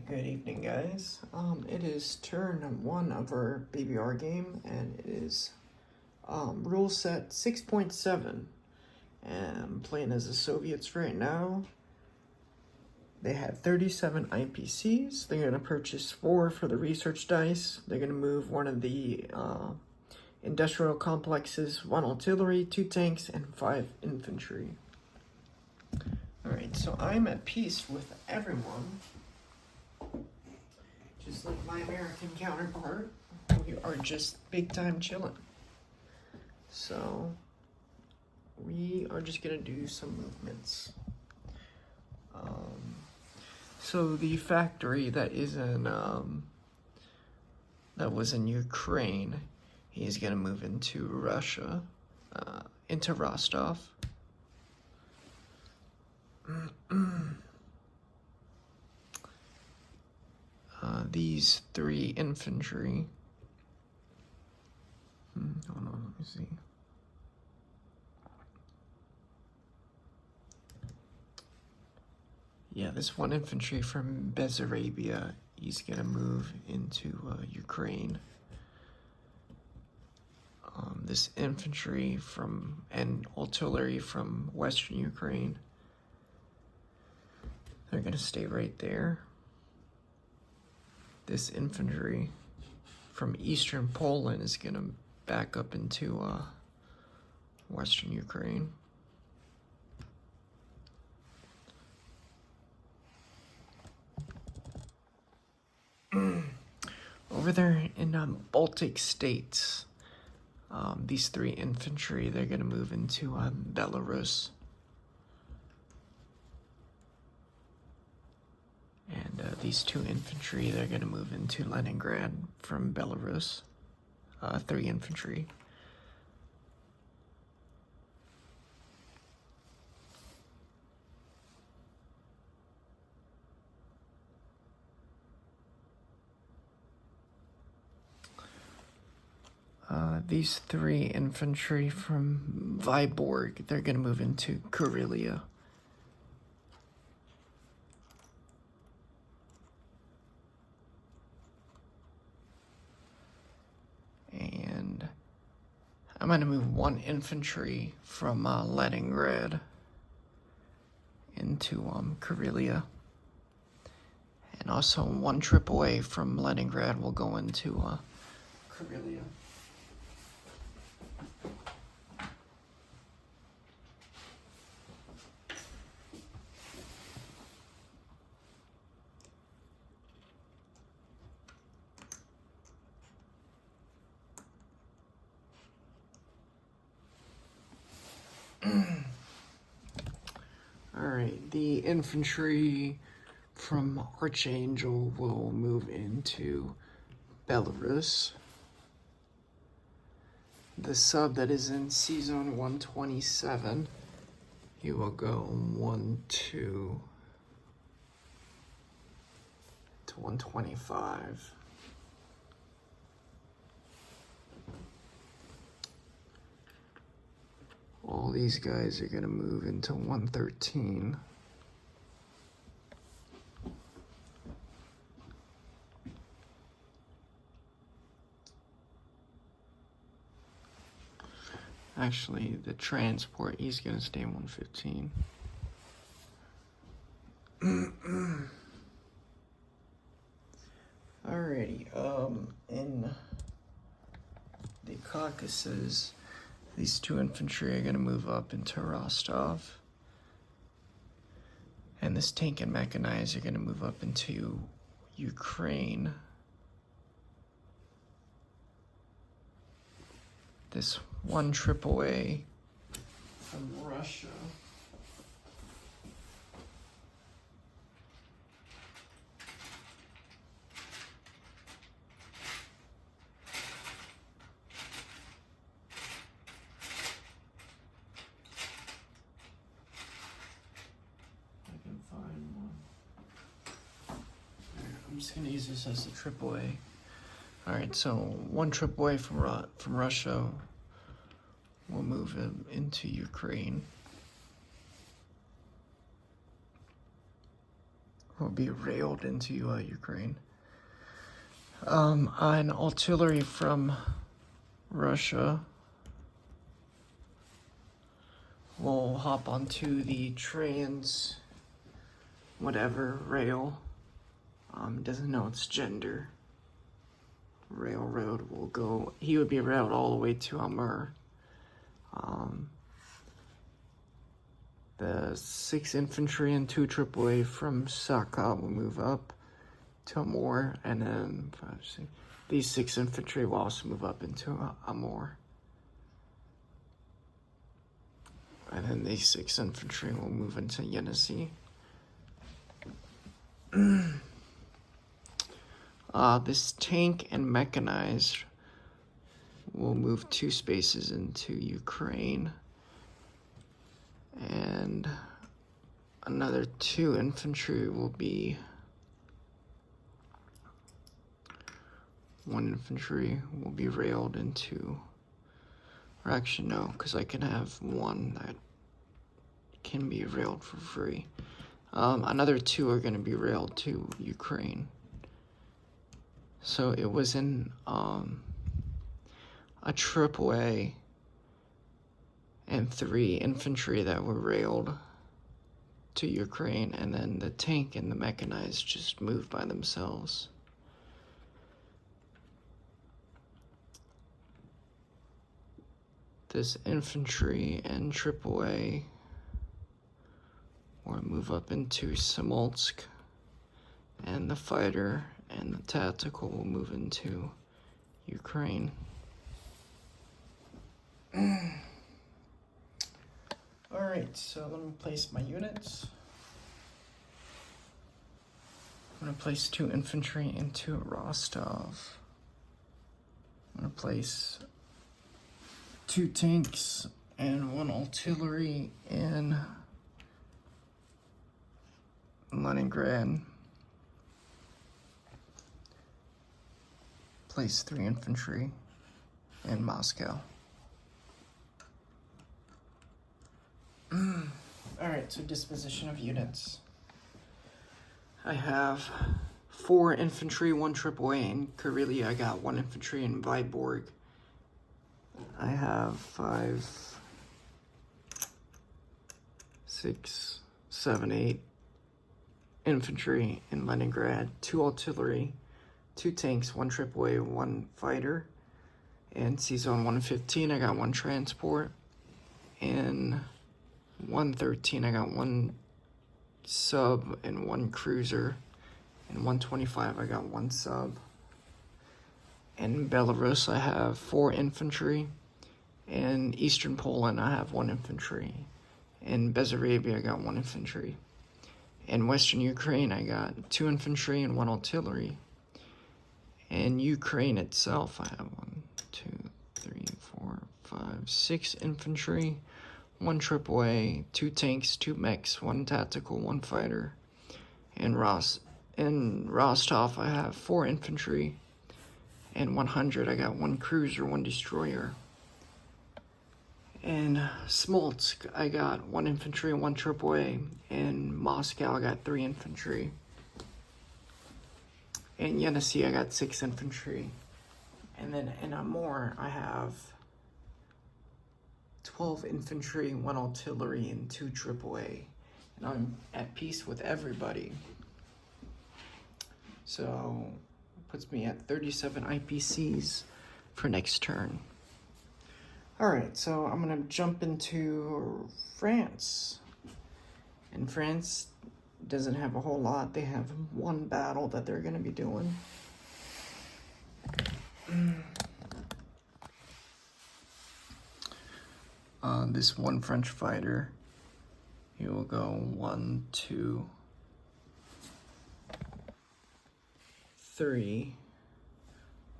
Hey, good evening, guys. It is turn 1 of our BBR game, and it is rule set 6.7. And I'm playing as the Soviets right now. They have 37 IPCs. They're going to purchase 4 for the research dice. They're going to move 1 of the industrial complexes, 1 artillery, 2 tanks, and 5 infantry. Alright, so I'm at peace with everyone. Just like my American counterpart, we are just big time chilling. So we are just gonna do some movements. So the factory that is in that was in Ukraine, he's gonna move into Russia, into Rostov. These 3 infantry. Hold on, let me see. Yeah, this 1 infantry from Bessarabia, he's gonna move into Ukraine. This infantry from and artillery from Western Ukraine, they're gonna stay right there. This infantry from Eastern Poland is gonna back up into Western Ukraine. Over there in Baltic states, these 3 infantry, they're gonna move into Belarus. And these 2 infantry, they're going to move into Leningrad from Belarus. 3 infantry. These 3 infantry from Vyborg, they're going to move into Karelia. And I'm going to move 1 infantry from Leningrad into Karelia. And also 1 trip away from Leningrad will go into Karelia. Alright, the infantry from Archangel will move into Belarus. The sub that is in C-Zone 127, he will go 1, 2 to 125. All these guys are going to move into 113. Actually, the transport, he's going to stay in 115. Alrighty, in the Caucasus, these 2 infantry are going to move up into Rostov. And this tank and mechanized are going to move up into Ukraine. This 1 trip away from Russia. I'm just gonna use this as a trip away. Alright, so 1 trip away from Russia, we'll move him into Ukraine. will be railed into Ukraine. An artillery from Russia will hop onto the whatever rail. Doesn't know its gender. Railroad will go. He would be railed all the way to Amur. The 6 infantry and 2 AAA from Saka will move up to Amur, and then these 6 infantry will also move up into Amur. And then these 6 infantry will move into Yenisei. This tank and mechanized will move 2 spaces into Ukraine. And another 2 infantry will be... 1 infantry will be railed into... Or actually no, because I can have 1 that can be railed for free. Another 2 are going to be railed to Ukraine. So it was in a AAA and 3 infantry that were railed to Ukraine, and then the tank and the mechanized just moved by themselves. This infantry and AAA will move up into Smolsk, and the fighter and the tactical will move into Ukraine. Alright, so let me place my units. I'm going to place 2 infantry into Rostov. I'm going to place 2 tanks and 1 artillery in Leningrad. Place 3 infantry in Moscow. Alright, so disposition of units. I have 4 infantry, 1 AAA in Karelia. I got 1 infantry in Vyborg. I have 5, 6, 7, 8 infantry in Leningrad, 2 artillery, 2 tanks, 1 AAA, 1 fighter. In C-Zone 115, I got 1 transport. In 113, I got 1 sub and 1 cruiser. In 125, I got 1 sub. In Belarus, I have 4 infantry. In Eastern Poland, I have 1 infantry. In Bessarabia, I got 1 infantry. In Western Ukraine, I got 2 infantry and 1 artillery. In Ukraine itself, I have 1, 2, 3, 4, 5, 6 infantry, 1 AAA, 2 tanks, 2 mechs, 1 tactical, 1 fighter. In Rostov, I have 4 infantry. In 100, I got 1 cruiser, 1 destroyer. In Smolsk, I got 1 infantry and 1 AAA. In Moscow, I got 3 infantry. In Yenisei, I got 6 infantry. And then in Amur, I have 12 infantry, 1 artillery, and 2 AAA. And I'm at peace with everybody. So, puts me at 37 IPCs for next turn. Alright, so I'm going to jump into France. And France doesn't have a whole lot. They have 1 battle that they're going to be doing. This 1 French fighter, he will go 1, 2, 3,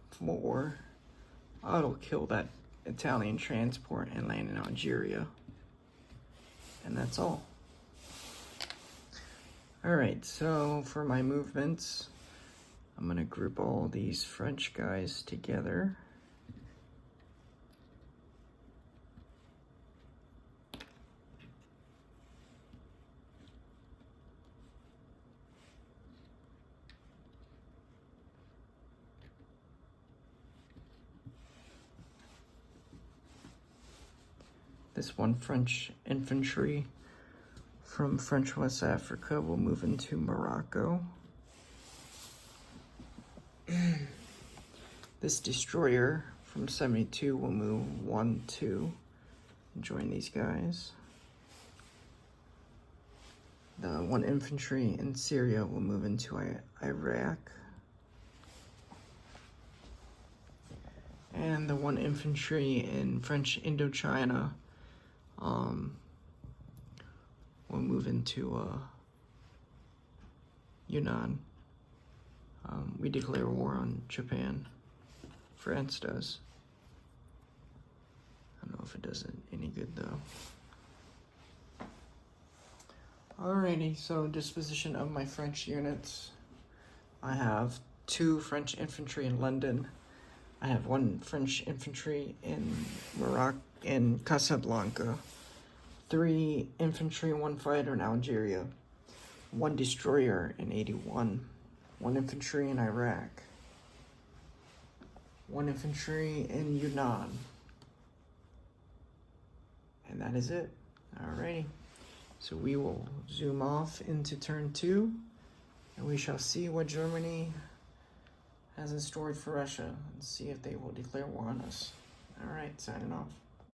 4. It'll kill that Italian transport and land in Algeria. And that's all. Alright, so for my movements, I'm going to group all these French guys together. This one French infantry from French West Africa will move into Morocco. This destroyer from 72 will move 1, 2, and join these guys. The one infantry in Syria will move into Iraq. And the one infantry in French Indochina will move into Yunnan. We declare war on Japan. France does. I don't know if it does it any good though. Alrighty, so disposition of my French units. I have 2 French infantry in London. I have 1 French infantry in Morocco, in Casablanca. 3 infantry, 1 fighter in Algeria. 1 destroyer in 81. 1 infantry in Iraq. 1 infantry in Yunnan. And that is it. Alrighty. So we will zoom off into turn 2, and we shall see what Germany has in store for Russia, and see if they will declare war on us. Alright, signing off.